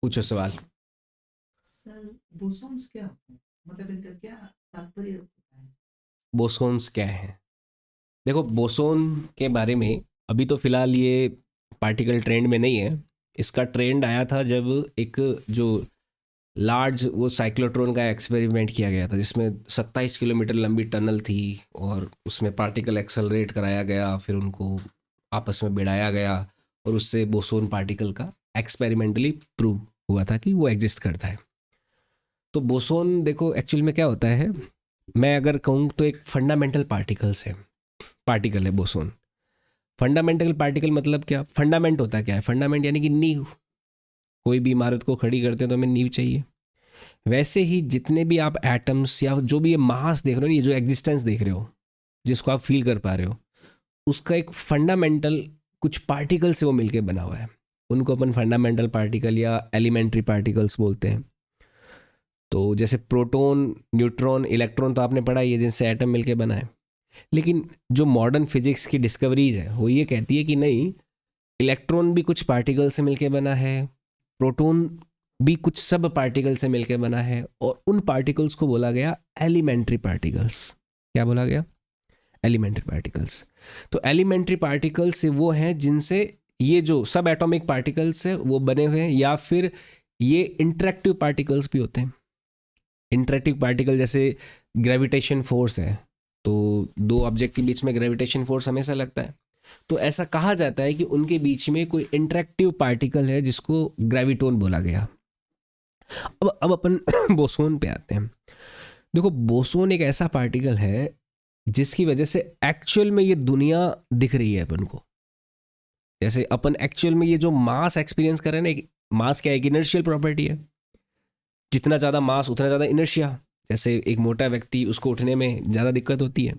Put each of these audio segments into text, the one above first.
पूछो सवाल। Sir, bosons क्या होते हैं? मतलब इनका क्या तात्पर्य होता है? बोसोन्स क्या है? देखो, बोसोन के बारे में अभी तो फिलहाल ये पार्टिकल ट्रेंड में नहीं है। इसका ट्रेंड आया था जब एक जो लार्ज वो साइक्लोट्रॉन का एक्सपेरिमेंट किया गया था, जिसमें 27 किलोमीटर लंबी टनल थी और उसमें पार्टिकल एक्सेलरेट कराया गया, फिर उनको आपस में भिड़ाया गया और उससे बोसोन पार्टिकल का एक्सपेरिमेंटली प्रूव हुआ था कि वो एग्जिस्ट करता है। तो बोसोन देखो एक्चुअल में क्या होता है, मैं अगर कहूँ तो एक फंडामेंटल पार्टिकल है बोसोन। फंडामेंटल पार्टिकल मतलब क्या? फंडामेंट होता क्या है? फंडामेंट यानी कि नींव। कोई भी इमारत को खड़ी करते हैं तो हमें नींव चाहिए। वैसे ही जितने भी आप एटम्स या जो भी ये मास देख रहे हो, ये जो एग्जिस्टेंस देख रहे हो, जिसको आप फील कर पा रहे हो, उसका एक फंडामेंटल कुछ पार्टिकल से वो मिलके बना हुआ है। उनको अपन फंडामेंटल पार्टिकल या एलिमेंट्री पार्टिकल्स बोलते हैं। तो जैसे प्रोटॉन, न्यूट्रॉन, इलेक्ट्रॉन तो आपने पढ़ा ही है, जिनसे एटम मिलके बना है। लेकिन जो मॉडर्न फिजिक्स की डिस्कवरीज है वो ये कहती है कि नहीं, इलेक्ट्रॉन भी कुछ पार्टिकल से मिलके बना है, प्रोटॉन भी कुछ सब पार्टिकल से मिलके बना है, और उन पार्टिकल्स को बोला गया एलिमेंट्री पार्टिकल्स। क्या बोला गया? Elementary particles. तो एलिमेंट्री पार्टिकल्स वो हैं जिनसे ये जो सब एटॉमिक पार्टिकल्स है वो बने हुए हैं, या फिर ये इंटरेक्टिव पार्टिकल्स भी होते हैं। इंटरेक्टिव पार्टिकल जैसे ग्रेविटेशन फोर्स है, तो दो ऑब्जेक्ट के बीच में ग्रेविटेशन फोर्स हमेशा लगता है। तो ऐसा कहा जाता है कि उनके बीच में कोई इंटरेक्टिव पार्टिकल है जिसको ग्रेविटोन बोला गया। अब अपन बोसोन पे आते हैं। देखो, बोसोन एक ऐसा पार्टिकल है जिसकी वजह से एक्चुअल में ये दुनिया दिख रही है अपन को। जैसे अपन एक्चुअल में ये जो मास एक्सपीरियंस कर रहे हैं ना, एक मास क्या है? एक इनर्शियल प्रॉपर्टी है। जितना ज़्यादा मास उतना ज़्यादा इनर्शिया। जैसे एक मोटा व्यक्ति, उसको उठने में ज़्यादा दिक्कत होती है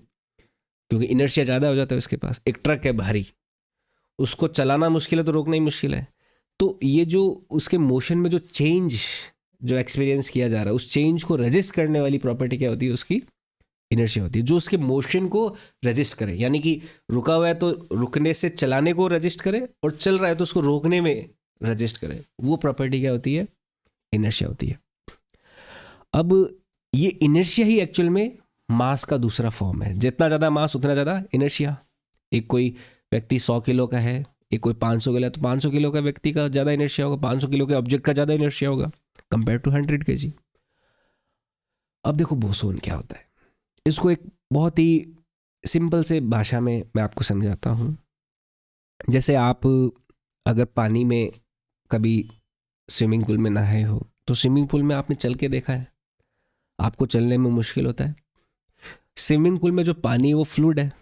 क्योंकि इनर्शिया ज़्यादा हो जाता है उसके पास। एक ट्रक है भारी, उसको चलाना मुश्किल है तो रोकना ही मुश्किल है। तो ये जो उसके मोशन में जो चेंज जो एक्सपीरियंस किया जा रहा है, उस चेंज को रजिस्ट करने वाली प्रॉपर्टी क्या होती है? उसकी इनर्शिया होती है, जो उसके मोशन को रजिस्ट करे। यानी कि रुका हुआ है तो रुकने से चलाने को रजिस्ट करे, और चल रहा है तो उसको रोकने में रजिस्ट करे। वो प्रॉपर्टी क्या होती है? इनर्शिया होती है। अब ये इनर्शिया ही एक्चुअल में मास का दूसरा फॉर्म है। जितना ज़्यादा मास उतना ज़्यादा इनर्शिया। एक कोई व्यक्ति 100 किलो का है, एक कोई 500 किलो है, तो 500 किलो का व्यक्ति का ज़्यादा इनर्शिया होगा, 500 किलो के ऑब्जेक्ट का ज़्यादा इनर्शिया होगा कंपेयर टू 100 kg। अब देखो बोसोन क्या होता है, इसको एक बहुत ही सिंपल से भाषा में मैं आपको समझाता हूँ। जैसे आप अगर पानी में कभी स्विमिंग पूल में नहाए हो, तो स्विमिंग पूल में आपने चल के देखा है, आपको चलने में मुश्किल होता है। स्विमिंग पूल में जो पानी है वो फ्लूइड है।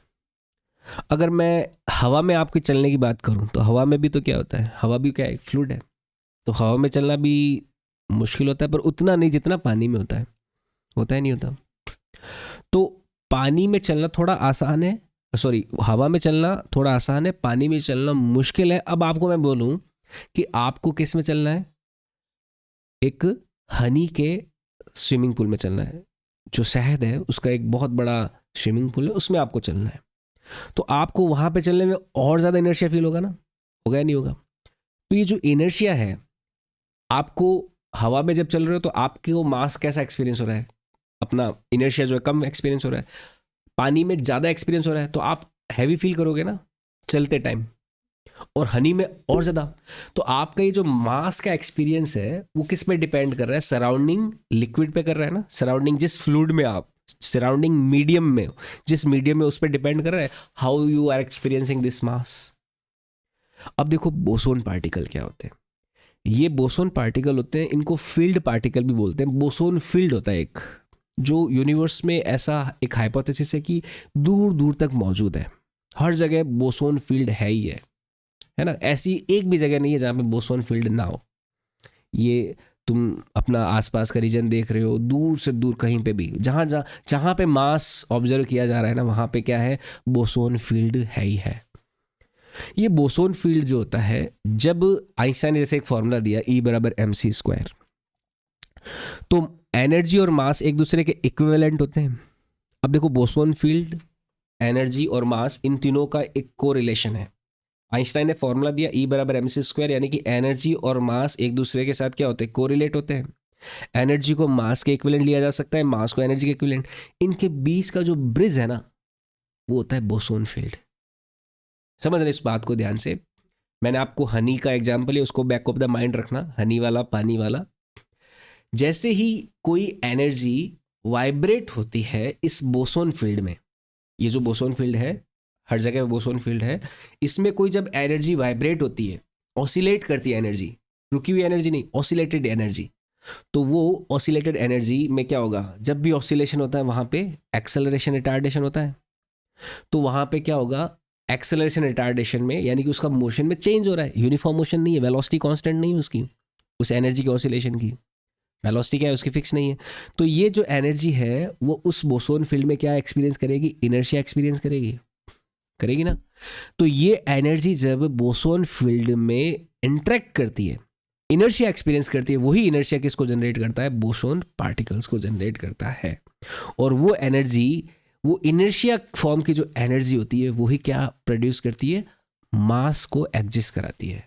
अगर मैं हवा में आपके चलने की बात करूं, तो हवा में भी तो क्या होता है? हवा भी क्या है? फ्लूइड है। तो हवा में चलना भी मुश्किल होता है, पर उतना नहीं जितना पानी में होता है। होता है नहीं होता? तो पानी में चलना थोड़ा आसान है, सॉरी, हवा में चलना थोड़ा आसान है, पानी में चलना मुश्किल है। अब आपको मैं बोलूं कि आपको किस में चलना है? एक हनी के स्विमिंग पूल में चलना है। जो शहद है उसका एक बहुत बड़ा स्विमिंग पूल है, उसमें आपको चलना है। तो आपको वहां पे चलने में और ज़्यादा इनर्शिया फील होगा ना? होगा या नहीं होगा? तो ये जो इनर्शिया है, आपको हवा में जब चल रहे हो तो आपके वो मास कैसा एक्सपीरियंस हो रहा है? अपना इनर्शिया जो है कम एक्सपीरियंस हो रहा है। पानी में ज़्यादा एक्सपीरियंस हो रहा है, तो आप हैवी फील करोगे ना चलते टाइम, और हनी में और ज़्यादा। तो आपका ये जो मास का एक्सपीरियंस है वो किस पे डिपेंड कर रहा है? सराउंडिंग लिक्विड पे कर रहा है ना। सराउंडिंग जिस फ्लूइड में आप, सराउंडिंग मीडियम में, जिस मीडियम में, उस पर डिपेंड कर रहा है how you are experiencing this mass. अब देखो बोसोन पार्टिकल क्या होते हैं। ये बोसोन पार्टिकल होते हैं, इनको फील्ड पार्टिकल भी बोलते हैं। बोसोन फील्ड होता है एक, जो यूनिवर्स में ऐसा एक हाइपोथेसिस है कि दूर दूर तक मौजूद है। हर जगह बोसोन फील्ड है ही है ना। ऐसी एक भी जगह नहीं है जहाँ पे बोसोन फील्ड ना हो। ये तुम अपना आसपास का रीजन देख रहे हो, दूर से दूर कहीं पे भी, जहाँ जहाँ जहाँ पे मास ऑब्जर्व किया जा रहा है ना, वहाँ पे क्या है? बोसोन फील्ड है ही है। ये बोसोन फील्ड जो होता है, जब आइंस्टाइन ने जैसे एक फॉर्मूला दिया E = mc², तो एनर्जी और मास एक दूसरे के इक्विवेलेंट होते हैं। अब देखो बोसोन फील्ड, एनर्जी और मास, इन तीनों का एक कोरिलेशन है। आइंस्टाइन ने फॉर्मूला दिया E बराबर mc², यानी कि एनर्जी और मास एक दूसरे के साथ क्या होते हैं, कोरिलेट होते हैं। एनर्जी को मास के इक्विवेलेंट लिया जा सकता है, मास को एनर्जी के इक्विवेलेंट। इनके बीच का जो ब्रिज है ना, वो होता है बोसोन फील्ड। समझ रहे इस बात को ध्यान से। मैंने आपको हनी का एग्जाम्पल है, उसको बैक ऑफ द माइंड रखना, हनी वाला, पानी वाला। जैसे ही कोई एनर्जी वाइब्रेट होती है इस बोसोन फील्ड में, ये जो बोसोन फील्ड है, हर जगह बोसोन फील्ड है, इसमें कोई जब एनर्जी वाइब्रेट होती है, ऑसिलेट करती है एनर्जी, रुकी हुई एनर्जी नहीं, ऑसिलेटेड एनर्जी, तो वो ऑसिलेटेड एनर्जी में क्या होगा, जब भी ऑसिलेशन होता है वहाँ पे एक्सेलरेशन रिटार्डेशन होता है। तो वहाँ पे क्या होगा, एक्सेलरेशन रिटार्डेशन में, यानी कि उसका मोशन में चेंज हो रहा है, यूनिफॉर्म मोशन नहीं है, वेलोसिटी कांस्टेंट नहीं है उसकी, उस एनर्जी के ऑसिलेशन की वेलोसिटी क्या है उसकी फिक्स नहीं है। तो ये जो एनर्जी है वो उस बोसोन फील्ड में क्या एक्सपीरियंस करेगी, इनर्शिया एक्सपीरियंस करेगी ना। तो ये एनर्जी जब बोसोन फील्ड में इंटरेक्ट करती है, इनर्शिया एक्सपीरियंस करती है, वही इनर्शिया किसको जनरेट करता है, बोसोन पार्टिकल्स को जनरेट करता है। और वो एनर्जी, वो इनर्शिया फॉर्म की जो एनर्जी होती है, वही क्या प्रोड्यूस करती है, मास को एग्जिस्ट कराती है।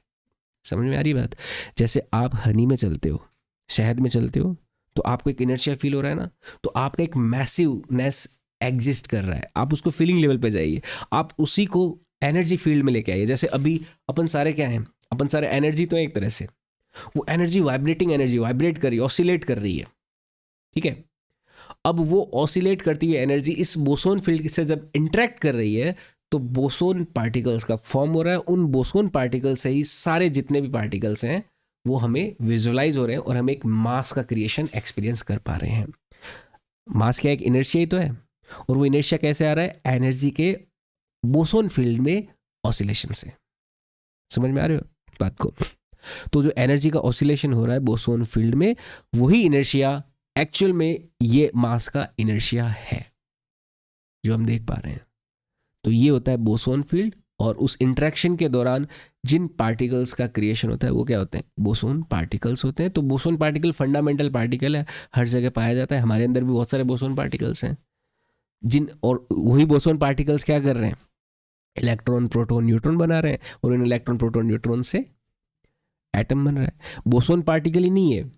समझ में आ रही बात। जैसे आप हनी में चलते हो, शहद में चलते हो, तो आपको एक इनर्शिया फील हो रहा है ना, तो आपका एक मैसिवनेस एग्जिस्ट कर रहा है। आप उसको फीलिंग लेवल पे जाइए, आप उसी को एनर्जी फील्ड में लेके आइए। जैसे अभी अपन सारे क्या हैं, अपन सारे एनर्जी तो है एक तरह से, वो एनर्जी वाइब्रेटिंग एनर्जी, वाइब्रेट कर रही है, ऑसिलेट कर रही है, ठीक है। अब वो ऑसिलेट करती हुई एनर्जी इस बोसोन फील्ड से जब इंटरेक्ट कर रही है, तो बोसोन पार्टिकल्स का फॉर्म हो रहा है। उन बोसोन पार्टिकल्स से ही सारे जितने भी पार्टिकल्स हैं वो हमें विजुअलाइज हो रहे हैं और हम एक मास का क्रिएशन एक्सपीरियंस कर पा रहे हैं। मास क्या, एक इनर्शिया ही तो है, और वो इनर्शिया कैसे आ रहा है, एनर्जी के बोसोन फील्ड में ऑसिलेशन से। समझ में आ रहे हो बात को। तो जो एनर्जी का ऑसिलेशन हो रहा है बोसोन फील्ड में, वही इनर्शिया एक्चुअल में ये मास का इनर्शिया है जो हम देख पा रहे हैं। तो ये होता है बोसोन फील्ड, और उस इंटरेक्शन के दौरान जिन पार्टिकल्स का क्रिएशन होता है वो क्या होते हैं, बोसोन पार्टिकल्स होते हैं। तो बोसोन पार्टिकल फंडामेंटल पार्टिकल है, हर जगह पाया जाता है, हमारे अंदर भी बहुत सारे बोसोन पार्टिकल्स हैं जिन, और वही बोसोन पार्टिकल्स क्या कर रहे हैं, इलेक्ट्रॉन प्रोटॉन न्यूट्रॉन बना रहे हैं, और इन इलेक्ट्रॉन प्रोटॉन न्यूट्रॉन से एटम बन रहा है। बोसोन पार्टिकल ही नहीं है,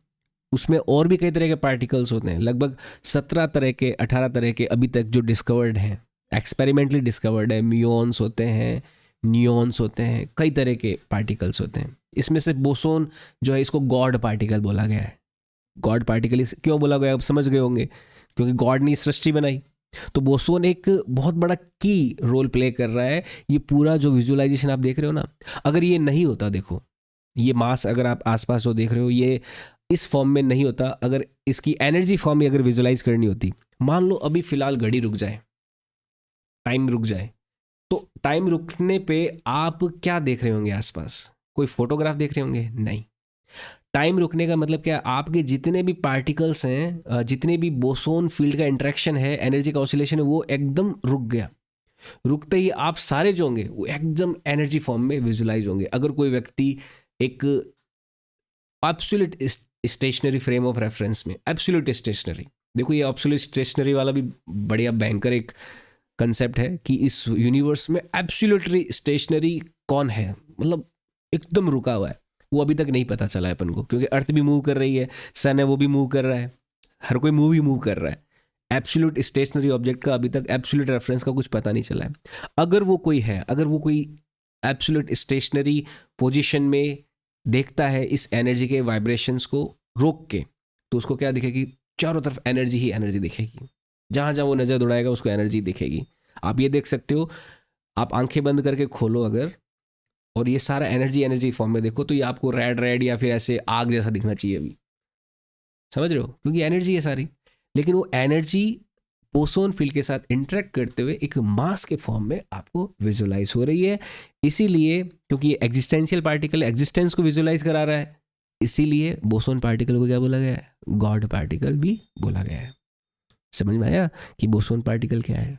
उसमें और भी कई तरह के पार्टिकल्स होते हैं, लगभग 17 तरह के 18 तरह के अभी तक जो डिस्कवर्ड हैं, एक्सपेरिमेंटली डिस्कवर्ड है। म्यूऑन्स होते हैं, न्यूऑन्स होते हैं, कई तरह के पार्टिकल्स होते हैं। इसमें से बोसोन जो है इसको गॉड पार्टिकल बोला गया है। गॉड पार्टिकल क्यों बोला गया, अब समझ गए होंगे, क्योंकि गॉड ने सृष्टि बनाई। तो बोसोन एक बहुत बड़ा की रोल प्ले कर रहा है। ये पूरा जो विजुअलाइजेशन आप देख रहे हो ना, अगर ये नहीं होता, देखो ये मास अगर आप आसपास जो देख रहे हो ये इस फॉर्म में नहीं होता, अगर इसकी एनर्जी फॉर्म में अगर विजुअलाइज करनी होती, मान लो अभी फिलहाल घड़ी रुक जाए, टाइम रुक जाए, तो टाइम रुकने पे आप क्या देख रहे होंगे आसपास, कोई फोटोग्राफ देख रहे होंगे, नहीं। टाइम रुकने का मतलब क्या, आपके जितने भी पार्टिकल्स हैं, जितने भी बोसोन फील्ड का इंटरेक्शन है, एनर्जी का ऑसिलेशन है, वो एकदम रुक गया। रुकते ही आप सारे जो होंगे वो एकदम एनर्जी फॉर्म में विजुअलाइज होंगे। अगर कोई व्यक्ति एक absolute stationary frame of reference में, एब्सोल्यूट स्टेशनरी, देखो ये एब्सोल्यूट स्टेशनरी वाला भी बढ़िया बैंकर एक कंसेप्ट है कि इस यूनिवर्स में एब्सोल्यूटली स्टेशनरी कौन है, मतलब एकदम रुका हुआ है, वो अभी तक नहीं पता चला है अपन को, क्योंकि अर्थ भी मूव कर रही है, सन है वो भी मूव कर रहा है, हर कोई मूव कर रहा है। एब्सोल्यूट स्टेशनरी ऑब्जेक्ट का अभी तक एब्सोल्यूट रेफरेंस का कुछ पता नहीं चला है। अगर वो कोई है, अगर वो कोई एब्सोल्यूट स्टेशनरी पोजीशन में देखता है इस एनर्जी के वाइब्रेशंस को रोक के, तो उसको क्या दिखेगी, चारों तरफ एनर्जी ही एनर्जी दिखेगी। जहाँ जहाँ वो नज़र दौड़ाएगा उसको एनर्जी दिखेगी। आप ये देख सकते हो, आप आंखें बंद करके खोलो अगर, और ये सारा एनर्जी फॉर्म में देखो, तो ये आपको रेड या फिर ऐसे आग जैसा दिखना चाहिए अभी, समझ रहे हो, क्योंकि एनर्जी है सारी। लेकिन वो एनर्जी बोसोन फील्ड के साथ इंटरेक्ट करते हुए एक मास के फॉर्म में आपको विजुअलाइज हो रही है। इसीलिए, क्योंकि ये एग्जिस्टेंशियल पार्टिकल एग्जिस्टेंस को विजुअलाइज करा रहा है, इसीलिए बोसोन पार्टिकल को क्या बोला गया है, गॉड पार्टिकल भी बोला गया है। समझ में आया कि बोसोन पार्टिकल क्या है,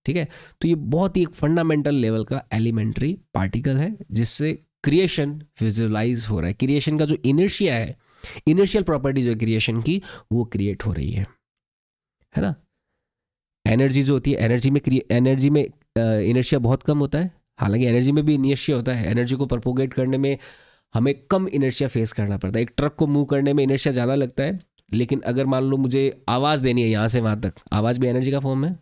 ठीक है। तो ये बहुत ही एक फंडामेंटल लेवल का एलिमेंट्री पार्टिकल है जिससे क्रिएशन विजुअलाइज हो रहा है। क्रिएशन का जो इनर्शिया है, इनर्शियल प्रॉपर्टी जो है क्रिएशन की, वो क्रिएट हो रही है ना। एनर्जी जो होती है, एनर्जी में इनर्शिया बहुत कम होता है, हालांकि एनर्जी में भी इनर्शिया होता है, एनर्जी को प्रोपोगेट करने में हमें कम इनर्शिया फेस करना पड़ता है। एक ट्रक को मूव करने में इनर्शिया ज़्यादा लगता है, लेकिन अगर मान लो मुझे आवाज़ देनी है यहाँ से वहाँ तक, आवाज़ भी एनर्जी का फॉर्म है,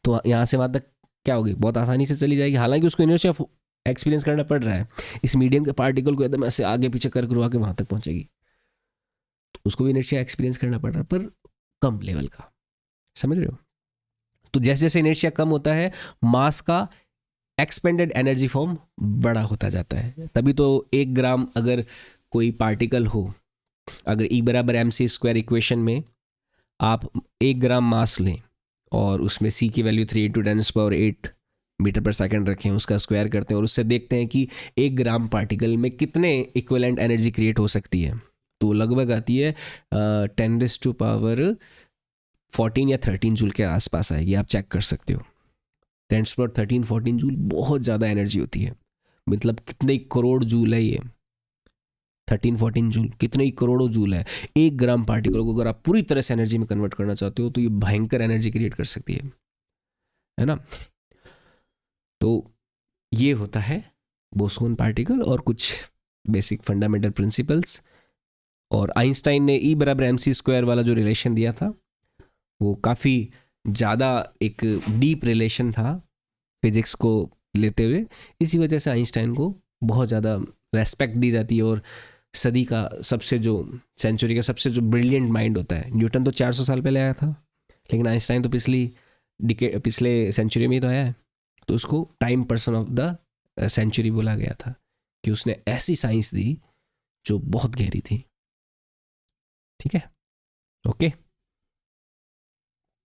तो यहाँ से वहाँ तक क्या होगी, बहुत आसानी से चली जाएगी। हालांकि उसको इनर्शिया एक्सपीरियंस करना पड़ रहा है। इस मीडियम के पार्टिकल को एकदम ऐसे आगे पीछे कर करवा के वहाँ तक पहुँचेगी, तो उसको भी इनर्शिया एक्सपीरियंस करना पड़ रहा है, पर कम लेवल का। समझ रहे हो? तो जैसे जैसे इनर्शिया कम होता है, मास का एक्सपेंडेड एनर्जी फॉर्म बड़ा होता जाता है। तभी तो 1 ग्राम अगर कोई पार्टिकल हो, अगर E बराबर mc² इक्वेशन में आप 1 ग्राम मास लें और उसमें c की वैल्यू 3 × 10⁸ मीटर पर सेकंड रखें, उसका स्क्वायर करते हैं और उससे देखते हैं कि 1 ग्राम पार्टिकल में कितने इक्विवेलेंट एनर्जी क्रिएट हो सकती है, तो लगभग आती है 10⁻14 या 13 जूल के आसपास आएगी। आप चेक कर सकते हो, 10⁻13-14 जूल बहुत ज़्यादा एनर्जी होती है। मतलब कितने करोड़ जूल है ये, 13-14 जूल कितने ही करोड़ों जूल है। 1 ग्राम पार्टिकल को अगर आप पूरी तरह से एनर्जी में कन्वर्ट करना चाहते हो तो ये भयंकर एनर्जी क्रिएट कर सकती है ना। तो ये होता है बोसोन पार्टिकल और कुछ बेसिक फंडामेंटल प्रिंसिपल्स। और आइंस्टाइन ने E बराबर mc² वाला जो रिलेशन दिया था वो काफ़ी ज़्यादा एक डीप रिलेशन था फिजिक्स को लेते हुए। इसी वजह से आइंस्टाइन को बहुत ज़्यादा रेस्पेक्ट दी जाती है और सदी का सबसे जो सेंचुरी का सबसे जो ब्रिलियंट माइंड होता है। न्यूटन तो 400 साल पहले आया था, लेकिन आइंस्टाइन तो पिछले सेंचुरी में ही तो आया है, तो उसको Time person of the century बोला गया था कि उसने ऐसी साइंस दी जो बहुत गहरी थी। ठीक है, ओके।